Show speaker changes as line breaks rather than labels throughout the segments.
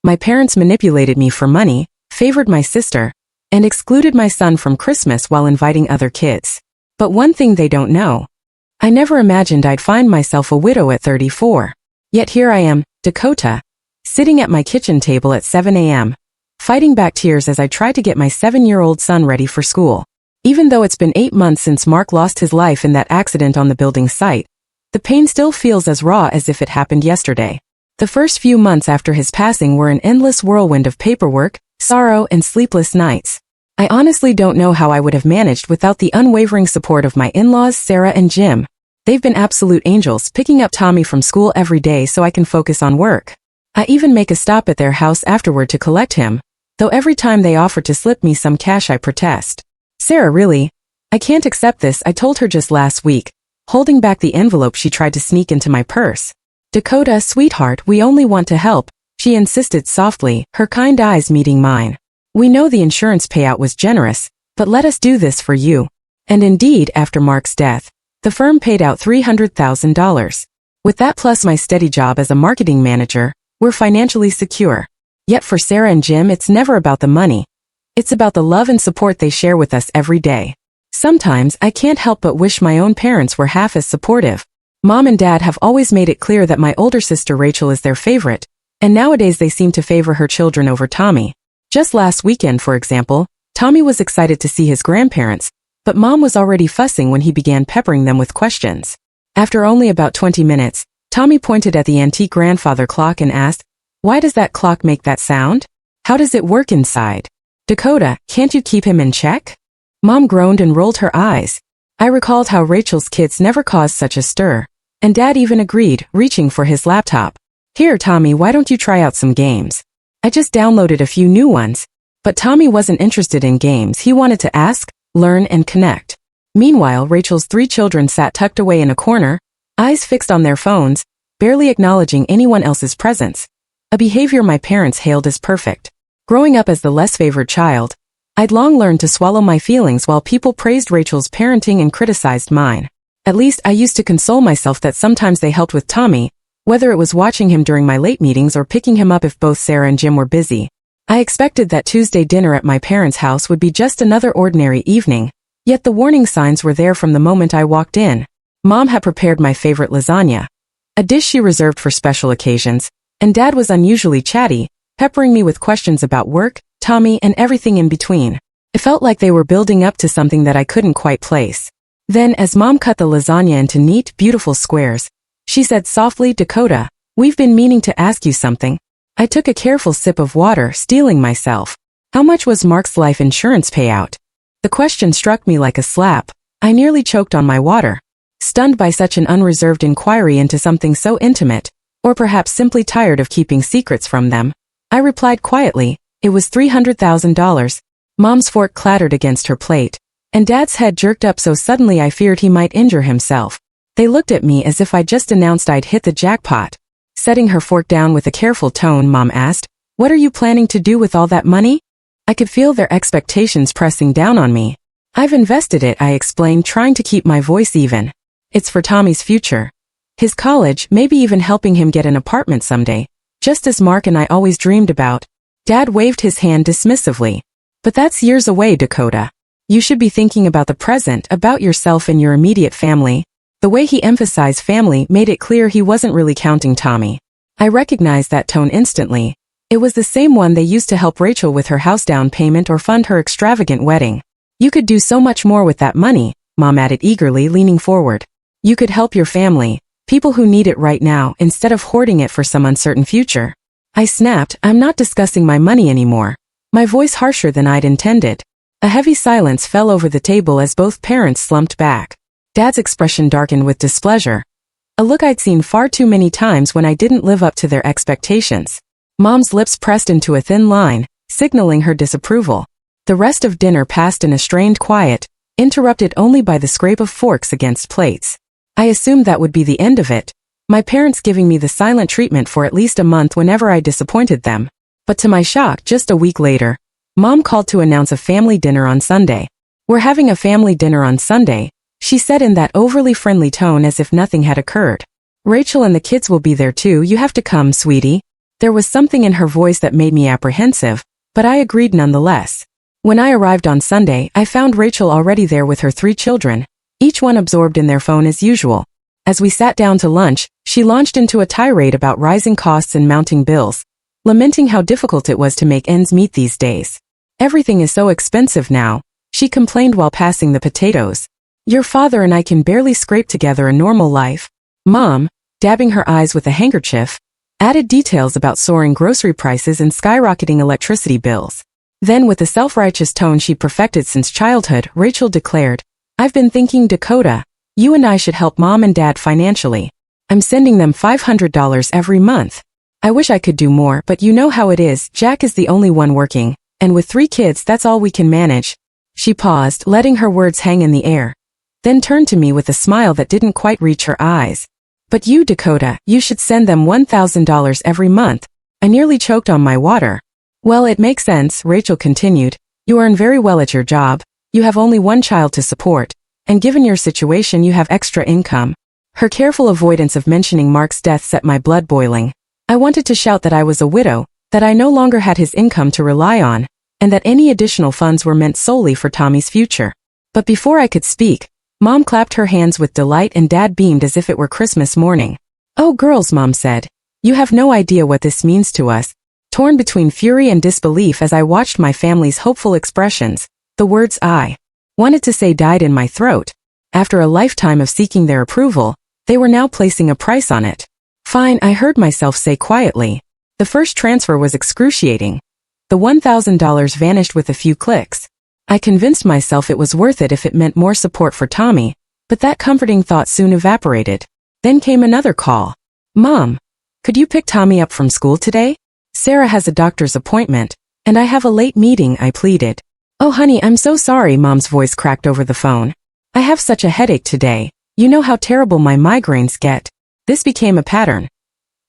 My parents manipulated me for money, favored my sister, and excluded my son from Christmas while inviting other kids. But one thing they don't know. I never imagined I'd find myself a widow at 34. Yet here I am, Dakota, sitting at my kitchen table at 7 a.m., fighting back tears as I try to get my 7-year-old son ready for school. Even though it's been 8 months since Mark lost his life in that accident on the building site, the pain still feels as raw as if it happened yesterday. The first few months after his passing were an endless whirlwind of paperwork, sorrow, and sleepless nights. I honestly don't know how I would have managed without the unwavering support of my in-laws Sarah and Jim. They've been absolute angels, picking up Tommy from school every day so I can focus on work. I even make a stop at their house afterward to collect him, though every time they offer to slip me some cash I protest. Sarah, really? I can't accept this, I told her just last week, holding back the envelope she tried to sneak into my purse. Dakota, sweetheart, we only want to help, she insisted softly, her kind eyes meeting mine. We know the insurance payout was generous, but let us do this for you. And indeed, after Mark's death, the firm paid out $300,000. With that plus my steady job as a marketing manager, we're financially secure. Yet for Sarah and Jim, it's never about the money. It's about the love and support they share with us every day. Sometimes I can't help but wish my own parents were half as supportive. Mom and Dad have always made it clear that my older sister Rachel is their favorite, and nowadays they seem to favor her children over Tommy. Just last weekend, for example, Tommy was excited to see his grandparents, but Mom was already fussing when he began peppering them with questions. After only about 20 minutes, Tommy pointed at the antique grandfather clock and asked, "Why does that clock make that sound? How does it work inside? Dakota, can't you keep him in check?" Mom groaned and rolled her eyes. I recalled how Rachel's kids never caused such a stir, and Dad even agreed, reaching for his laptop. "Here, Tommy, why don't you try out some games? I just downloaded a few new ones." But Tommy wasn't interested in games, he wanted to ask, learn, and connect. Meanwhile, Rachel's 3 children sat tucked away in a corner, eyes fixed on their phones, barely acknowledging anyone else's presence. A behavior my parents hailed as perfect. Growing up as the less favored child, I'd long learned to swallow my feelings while people praised Rachel's parenting and criticized mine. At least I used to console myself that sometimes they helped with Tommy, whether it was watching him during my late meetings or picking him up if both Sarah and Jim were busy. I expected that Tuesday dinner at my parents' house would be just another ordinary evening, yet the warning signs were there from the moment I walked in. Mom had prepared my favorite lasagna, a dish she reserved for special occasions, and Dad was unusually chatty, peppering me with questions about work, Tommy, and everything in between. It felt like they were building up to something that I couldn't quite place. Then, as Mom cut the lasagna into neat, beautiful squares, she said softly, "Dakota, we've been meaning to ask you something." I took a careful sip of water, steeling myself. How much was Mark's life insurance payout? The question struck me like a slap. I nearly choked on my water. Stunned by such an unreserved inquiry into something so intimate, or perhaps simply tired of keeping secrets from them, I replied quietly, "It was $300,000. Mom's fork clattered against her plate, and Dad's head jerked up so suddenly I feared he might injure himself. They looked at me as if I'd just announced I'd hit the jackpot. Setting her fork down with a careful tone, Mom asked, "What are you planning to do with all that money?" I could feel their expectations pressing down on me. "I've invested it," I explained, trying to keep my voice even. "It's for Tommy's future. His college, maybe even helping him get an apartment someday, just as Mark and I always dreamed about." Dad waved his hand dismissively. "But that's years away, Dakota. You should be thinking about the present, about yourself and your immediate family." The way he emphasized family made it clear he wasn't really counting Tommy. I recognized that tone instantly. It was the same one they used to help Rachel with her house down payment or fund her extravagant wedding. "You could do so much more with that money," Mom added eagerly, leaning forward. "You could help your family, people who need it right now, instead of hoarding it for some uncertain future." I snapped, "I'm not discussing my money anymore," my voice harsher than I'd intended. A heavy silence fell over the table as both parents slumped back. Dad's expression darkened with displeasure, a look I'd seen far too many times when I didn't live up to their expectations. Mom's lips pressed into a thin line, signaling her disapproval. The rest of dinner passed in a strained quiet, interrupted only by the scrape of forks against plates. I assumed that would be the end of it, my parents giving me the silent treatment for at least a month whenever I disappointed them. But to my shock, just a week later, Mom called to announce a family dinner on Sunday. "We're having a family dinner on Sunday," she said in that overly friendly tone as if nothing had occurred. "Rachel and the kids will be there too. You have to come, sweetie." There was something in her voice that made me apprehensive, but I agreed nonetheless. When I arrived on Sunday, I found Rachel already there with her 3 children, each one absorbed in their phone as usual. As we sat down to lunch, she launched into a tirade about rising costs and mounting bills, lamenting how difficult it was to make ends meet these days. Everything is so expensive now, she complained while passing the potatoes. Your father and I can barely scrape together a normal life. Mom, dabbing her eyes with a handkerchief, added details about soaring grocery prices and skyrocketing electricity bills. Then with the self-righteous tone she perfected since childhood, Rachel declared, I've been thinking, Dakota, you and I should help Mom and Dad financially. I'm sending them $500 every month. I wish I could do more, but you know how it is, Jack is the only one working, and with 3 kids that's all we can manage. She paused, letting her words hang in the air, then turned to me with a smile that didn't quite reach her eyes. But you, Dakota, you should send them $1,000 every month. I nearly choked on my water. Well, it makes sense, Rachel continued. You earn very well at your job, you have only 1 child to support, and given your situation you have extra income. Her careful avoidance of mentioning Mark's death set my blood boiling. I wanted to shout that I was a widow, that I no longer had his income to rely on, and that any additional funds were meant solely for Tommy's future. But before I could speak, Mom clapped her hands with delight and Dad beamed as if it were Christmas morning. Oh girls, Mom said. You have no idea what this means to us. Torn between fury and disbelief as I watched my family's hopeful expressions, the words I wanted to say died in my throat. After a lifetime of seeking their approval, they were now placing a price on it. Fine, I heard myself say quietly. The first transfer was excruciating. The $1,000 vanished with a few clicks. I convinced myself it was worth it if it meant more support for Tommy, but that comforting thought soon evaporated. Then came another call. Mom, could you pick Tommy up from school today? Sarah has a doctor's appointment, and I have a late meeting, I pleaded. Oh honey, I'm so sorry, Mom's voice cracked over the phone. I have such a headache today. You know how terrible my migraines get. This became a pattern.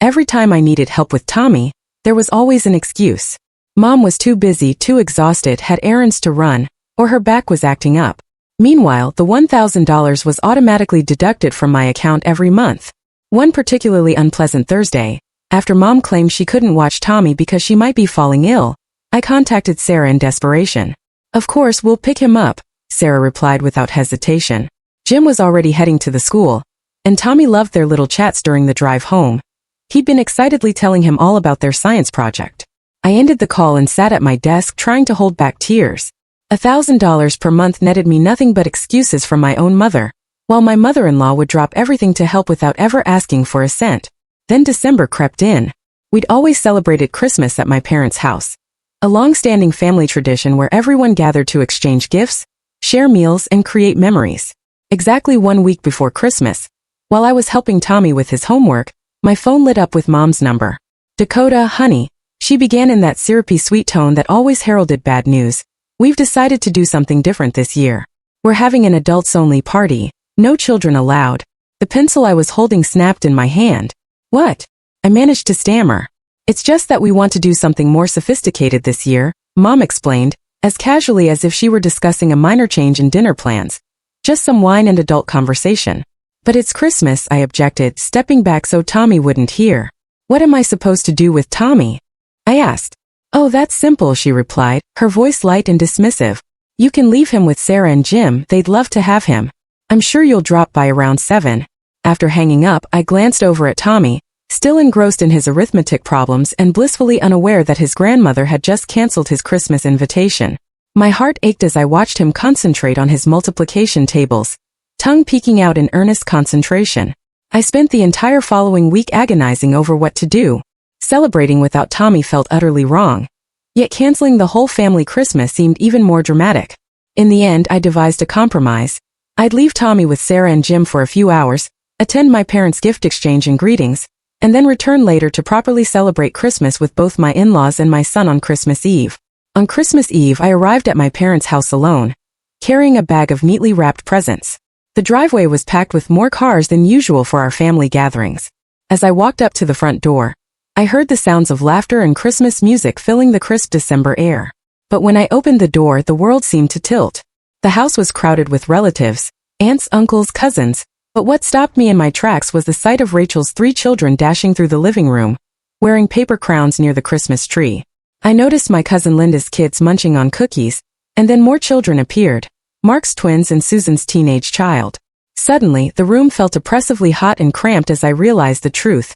Every time I needed help with Tommy, there was always an excuse. Mom was too busy, too exhausted, had errands to run, or her back was acting up. Meanwhile, the $1,000 was automatically deducted from my account every month. One particularly unpleasant Thursday, after Mom claimed she couldn't watch Tommy because she might be falling ill, I contacted Sarah in desperation. Of course, we'll pick him up, Sarah replied without hesitation. Jim was already heading to the school, and Tommy loved their little chats during the drive home. He'd been excitedly telling him all about their science project. I ended the call and sat at my desk trying to hold back tears. $1,000 per month netted me nothing but excuses from my own mother, while my mother-in-law would drop everything to help without ever asking for a cent. Then December crept in. We'd always celebrated Christmas at my parents' house, a long-standing family tradition where everyone gathered to exchange gifts, share meals, and create memories. Exactly 1 week before Christmas, while I was helping Tommy with his homework, my phone lit up with Mom's number. Dakota, honey, she began in that syrupy sweet tone that always heralded bad news. We've decided to do something different this year. We're having an adults-only party, no children allowed. The pencil I was holding snapped in my hand. What? I managed to stammer. It's just that we want to do something more sophisticated this year, Mom explained, as casually as if she were discussing a minor change in dinner plans. Just some wine and adult conversation. But it's Christmas, I objected, stepping back so Tommy wouldn't hear. What am I supposed to do with Tommy? I asked. Oh, that's simple, she replied, her voice light and dismissive. You can leave him with Sarah and Jim, they'd love to have him. I'm sure you'll drop by around 7. After hanging up, I glanced over at Tommy, still engrossed in his arithmetic problems and blissfully unaware that his grandmother had just canceled his Christmas invitation. My heart ached as I watched him concentrate on his multiplication tables, tongue peeking out in earnest concentration. I spent the entire following week agonizing over what to do. Celebrating without Tommy felt utterly wrong. Yet canceling the whole family Christmas seemed even more dramatic. In the end, I devised a compromise. I'd leave Tommy with Sarah and Jim for a few hours, attend my parents' gift exchange and greetings, and then return later to properly celebrate Christmas with both my in-laws and my son on Christmas Eve. On Christmas Eve, I arrived at my parents' house alone, carrying a bag of neatly wrapped presents. The driveway was packed with more cars than usual for our family gatherings. As I walked up to the front door, I heard the sounds of laughter and Christmas music filling the crisp December air. But when I opened the door, the world seemed to tilt. The house was crowded with relatives, aunts, uncles, cousins, but what stopped me in my tracks was the sight of Rachel's 3 children dashing through the living room, wearing paper crowns near the Christmas tree. I noticed my cousin Linda's kids munching on cookies, and then more children appeared, Mark's twins and Susan's teenage child. Suddenly, the room felt oppressively hot and cramped as I realized the truth.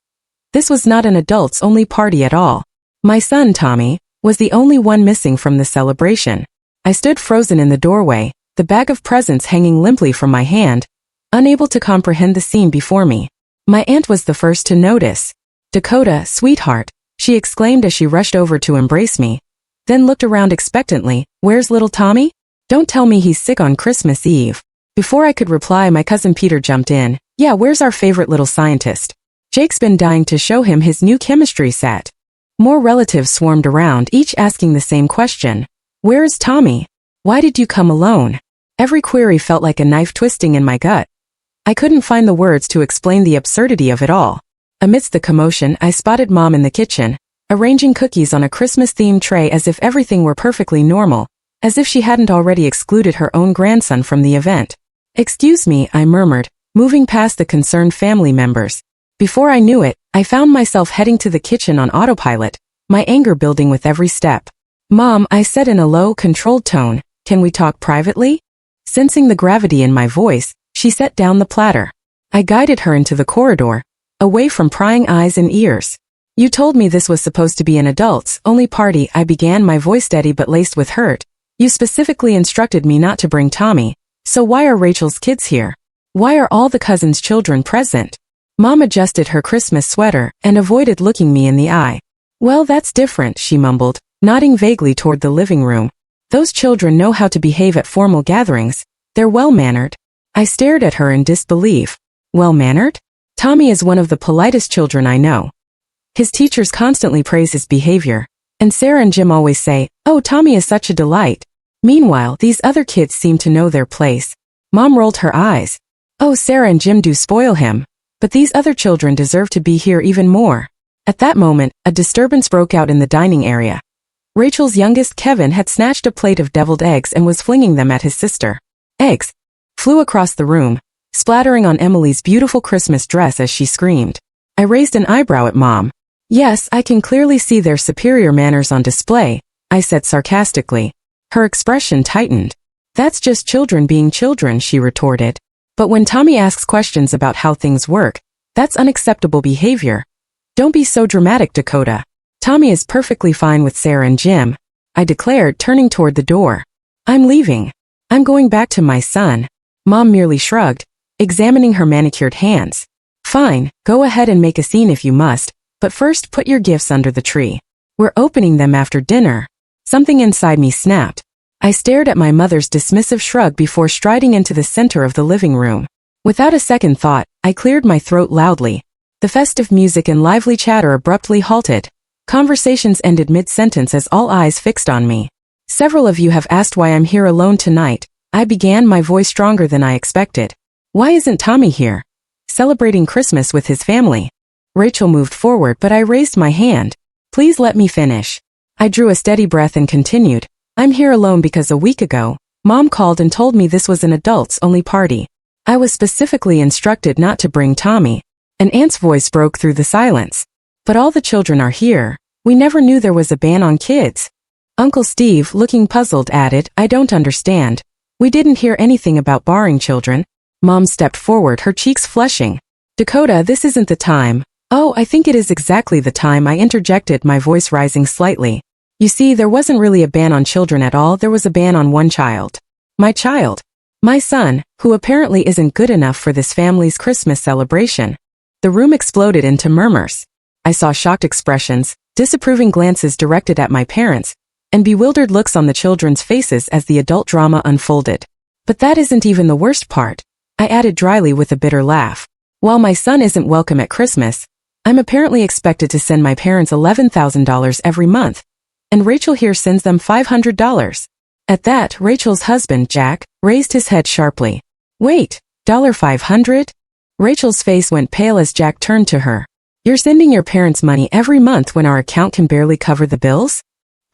This was not an adults-only party at all. My son, Tommy, was the only one missing from the celebration. I stood frozen in the doorway, the bag of presents hanging limply from my hand, unable to comprehend the scene before me. My aunt was the first to notice. "Dakota, sweetheart," she exclaimed as she rushed over to embrace me, then looked around expectantly. "Where's little Tommy? Don't tell me he's sick on Christmas Eve." Before I could reply, my cousin Peter jumped in. "Yeah, where's our favorite little scientist? Jake's been dying to show him his new chemistry set." More relatives swarmed around, each asking the same question. "Where is Tommy? Why did you come alone?" Every query felt like a knife twisting in my gut. I couldn't find the words to explain the absurdity of it all. Amidst the commotion, I spotted Mom in the kitchen, arranging cookies on a Christmas-themed tray as if everything were perfectly normal, as if she hadn't already excluded her own grandson from the event. "Excuse me," I murmured, moving past the concerned family members. Before I knew it, I found myself heading to the kitchen on autopilot, my anger building with every step. "Mom," I said in a low, controlled tone, "can we talk privately?" Sensing the gravity in my voice, she set down the platter. I guided her into the corridor, away from prying eyes and ears. "You told me this was supposed to be an adults-only party," I began, my voice steady but laced with hurt. "You specifically instructed me not to bring Tommy, so why are Rachel's kids here? Why are all the cousins' children present?" Mom adjusted her Christmas sweater and avoided looking me in the eye. "Well, that's different," she mumbled, nodding vaguely toward the living room. "Those children know how to behave at formal gatherings. They're well-mannered." I stared at her in disbelief. "Well-mannered? Tommy is one of the politest children I know. His teachers constantly praise his behavior, and Sarah and Jim always say, 'Oh, Tommy is such a delight.' Meanwhile, these other kids seem to know their place." Mom rolled her eyes. "Oh, Sarah and Jim do spoil him, but these other children deserve to be here even more." At that moment, a disturbance broke out in the dining area. Rachel's youngest, Kevin, had snatched a plate of deviled eggs and was flinging them at his sister. Eggs flew across the room, splattering on Emily's beautiful Christmas dress as she screamed. I raised an eyebrow at Mom. "Yes, I can clearly see their superior manners on display," I said sarcastically. Her expression tightened. "That's just children being children," she retorted. "But when Tommy asks questions about how things work, that's unacceptable behavior." "Don't be so dramatic, Dakota. Tommy is perfectly fine with Sarah and Jim," I declared, turning toward the door. "I'm leaving. I'm going back to my son." Mom merely shrugged, examining her manicured hands. "Fine, go ahead and make a scene if you must, but first put your gifts under the tree. We're opening them after dinner." Something inside me snapped. I stared at my mother's dismissive shrug before striding into the center of the living room. Without a second thought, I cleared my throat loudly. The festive music and lively chatter abruptly halted. Conversations ended mid-sentence as all eyes fixed on me. "Several of you have asked why I'm here alone tonight," I began, my voice stronger than I expected. "Why isn't Tommy here, celebrating Christmas with his family?" Rachel moved forward, but I raised my hand. "Please let me finish." I drew a steady breath and continued. "I'm here alone because a week ago, Mom called and told me this was an adults-only party. I was specifically instructed not to bring Tommy." An aunt's voice broke through the silence. "But all the children are here. We never knew there was a ban on kids." Uncle Steve, looking puzzled, added, "I don't understand. We didn't hear anything about barring children." Mom stepped forward, her cheeks flushing. "Dakota, this isn't the time." "Oh, I think it is exactly the time," I interjected, my voice rising slightly. "You see, there wasn't really a ban on children at all, there was a ban on one child. My child. My son, who apparently isn't good enough for this family's Christmas celebration." The room exploded into murmurs. I saw shocked expressions, disapproving glances directed at my parents, and bewildered looks on the children's faces as the adult drama unfolded. "But that isn't even the worst part," I added dryly with a bitter laugh. "While my son isn't welcome at Christmas, I'm apparently expected to send my parents $11,000 every month, and Rachel here sends them $500. At that, Rachel's husband, Jack, raised his head sharply. "Wait, $500? Rachel's face went pale as Jack turned to her. "You're sending your parents money every month when our account can barely cover the bills?"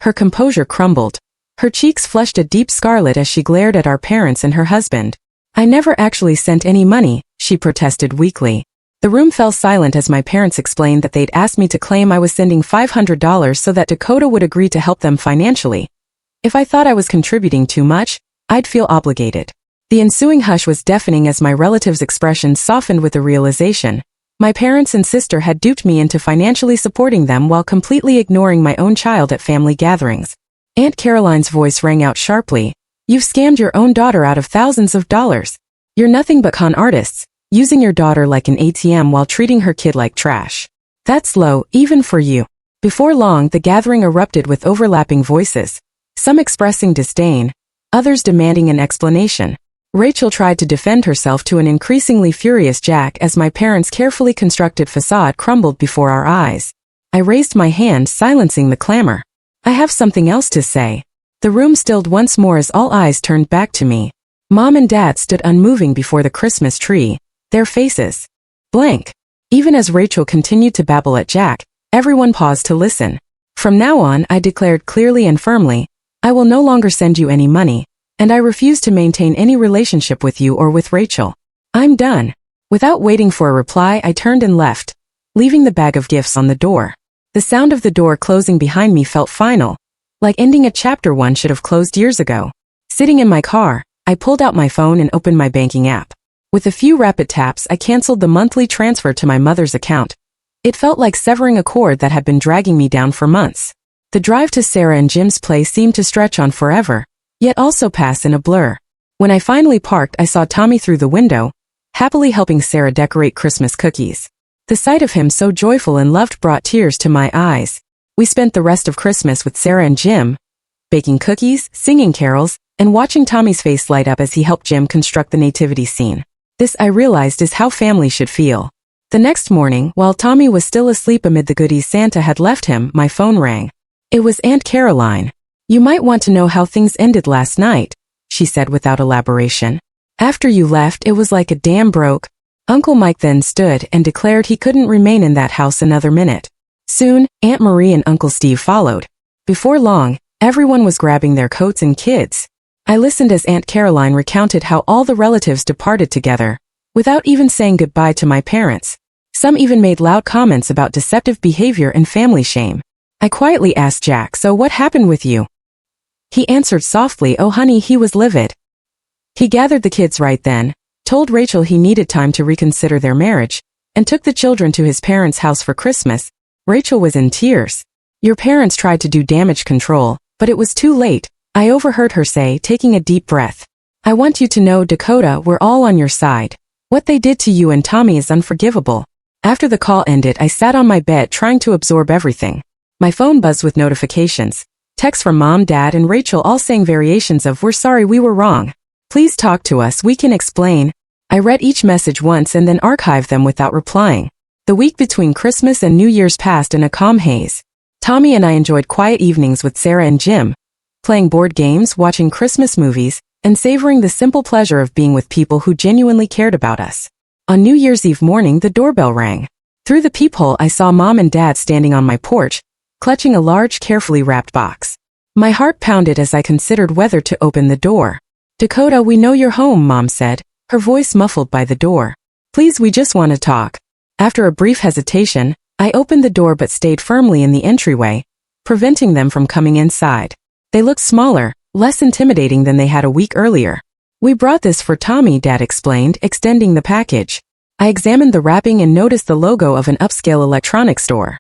Her composure crumbled. Her cheeks flushed a deep scarlet as she glared at our parents and her husband. "I never actually sent any money," she protested weakly. The room fell silent as my parents explained that they'd asked me to claim I was sending $500 so that Dakota would agree to help them financially. If I thought I was contributing too much, I'd feel obligated. The ensuing hush was deafening as my relatives' expressions softened with the realization. My parents and sister had duped me into financially supporting them while completely ignoring my own child at family gatherings. Aunt Caroline's voice rang out sharply. You've scammed your own daughter out of thousands of dollars. You're nothing but con artists, using your daughter like an ATM while treating her kid like trash. That's low, even for you. Before long, the gathering erupted with overlapping voices, some expressing disdain, others demanding an explanation. Rachel tried to defend herself to an increasingly furious Jack as my parents' carefully constructed facade crumbled before our eyes. I raised my hand, silencing the clamor. I have something else to say. The room stilled once more as all eyes turned back to me. Mom and Dad stood unmoving before the Christmas tree, their faces blank. Even as Rachel continued to babble at Jack, everyone paused to listen. From now on, I declared clearly and firmly, I will no longer send you any money, and I refuse to maintain any relationship with you or with Rachel. I'm done. Without waiting for a reply, I turned and left, leaving the bag of gifts on the door. The sound of the door closing behind me felt final, like ending a chapter one should have closed years ago. Sitting in my car, I pulled out my phone and opened my banking app. With a few rapid taps, I canceled the monthly transfer to my mother's account. It felt like severing a cord that had been dragging me down for months. The drive to Sarah and Jim's place seemed to stretch on forever, yet also pass in a blur. When I finally parked, I saw Tommy through the window, happily helping Sarah decorate Christmas cookies. The sight of him so joyful and loved brought tears to my eyes. We spent the rest of Christmas with Sarah and Jim, baking cookies, singing carols, and watching Tommy's face light up as he helped Jim construct the nativity scene. This, I realized, is how family should feel. The next morning, while Tommy was still asleep amid the goodies Santa had left him, my phone rang. It was Aunt Caroline. You might want to know how things ended last night, she said without elaboration. After you left, it was like a dam broke. Uncle Mike then stood and declared he couldn't remain in that house another minute. Soon, Aunt Marie and Uncle Steve followed. Before long, everyone was grabbing their coats and kids. I listened as Aunt Caroline recounted how all the relatives departed together, without even saying goodbye to my parents. Some even made loud comments about deceptive behavior and family shame. I quietly asked Jack, so what happened with you? He answered softly, oh honey, he was livid. He gathered the kids right then, told Rachel he needed time to reconsider their marriage, and took the children to his parents' house for Christmas. Rachel was in tears. Your parents tried to do damage control, but it was too late, I overheard her say, taking a deep breath. I want you to know, Dakota, we're all on your side. What they did to you and Tommy is unforgivable. After the call ended, I sat on my bed trying to absorb everything. My phone buzzed with notifications. Texts from Mom, Dad, and Rachel all saying variations of, we're sorry we were wrong. Please talk to us, we can explain. I read each message once and then archived them without replying. The week between Christmas and New Year's passed in a calm haze. Tommy and I enjoyed quiet evenings with Sarah and Jim, playing board games, watching Christmas movies, and savoring the simple pleasure of being with people who genuinely cared about us. On New Year's Eve morning, the doorbell rang. Through the peephole, I saw Mom and Dad standing on my porch, clutching a large, carefully wrapped box. My heart pounded as I considered whether to open the door. Dakota, we know you're home, Mom said, her voice muffled by the door. Please, we just want to talk. After a brief hesitation, I opened the door but stayed firmly in the entryway, preventing them from coming inside. They looked smaller, less intimidating than they had a week earlier. We brought this for Tommy, Dad explained, extending the package. I examined the wrapping and noticed the logo of an upscale electronics store.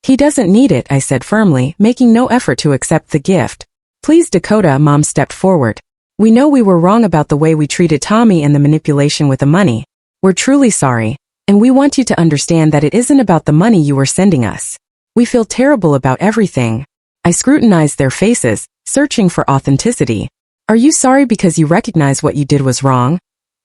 He doesn't need it, I said firmly, making no effort to accept the gift. Please, Dakota, Mom stepped forward. We know we were wrong about the way we treated Tommy and the manipulation with the money. We're truly sorry, and we want you to understand that it isn't about the money you were sending us. We feel terrible about everything. I scrutinized their faces, searching for authenticity. Are you sorry because you recognize what you did was wrong?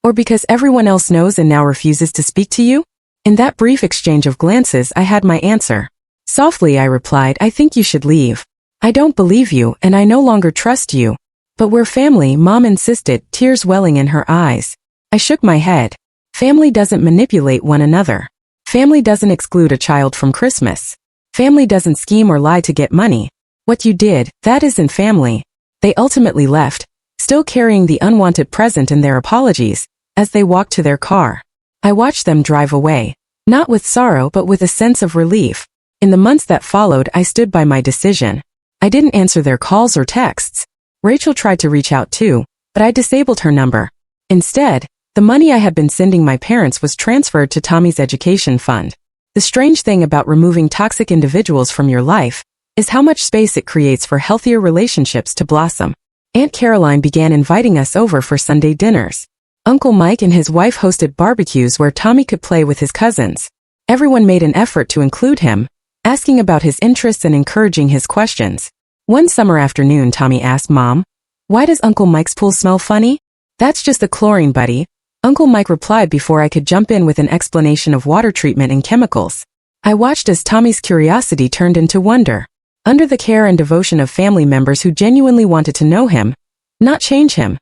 Or because everyone else knows and now refuses to speak to you? In that brief exchange of glances, I had my answer. Softly, I replied, I think you should leave. I don't believe you, and I no longer trust you. But we're family, Mom insisted, tears welling in her eyes. I shook my head. Family doesn't manipulate one another. Family doesn't exclude a child from Christmas. Family doesn't scheme or lie to get money. What you did, that isn't family. They ultimately left, still carrying the unwanted present and their apologies, as they walked to their car. I watched them drive away, not with sorrow but with a sense of relief. In the months that followed, I stood by my decision. I didn't answer their calls or texts. Rachel tried to reach out too, but I disabled her number. Instead, the money I had been sending my parents was transferred to Tommy's education fund. The strange thing about removing toxic individuals from your life is how much space it creates for healthier relationships to blossom. Aunt Caroline began inviting us over for Sunday dinners. Uncle Mike and his wife hosted barbecues where Tommy could play with his cousins. Everyone made an effort to include him, asking about his interests and encouraging his questions. One summer afternoon, Tommy asked Mom, "Why does Uncle Mike's pool smell funny?" "That's just the chlorine, buddy," Uncle Mike replied before I could jump in with an explanation of water treatment and chemicals. I watched as Tommy's curiosity turned into wonder. Under the care and devotion of family members who genuinely wanted to know him, not change him,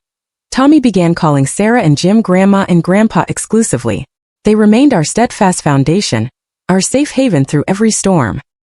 Tommy began calling Sarah and Jim Grandma and Grandpa exclusively. They remained our steadfast foundation, our safe haven through every storm.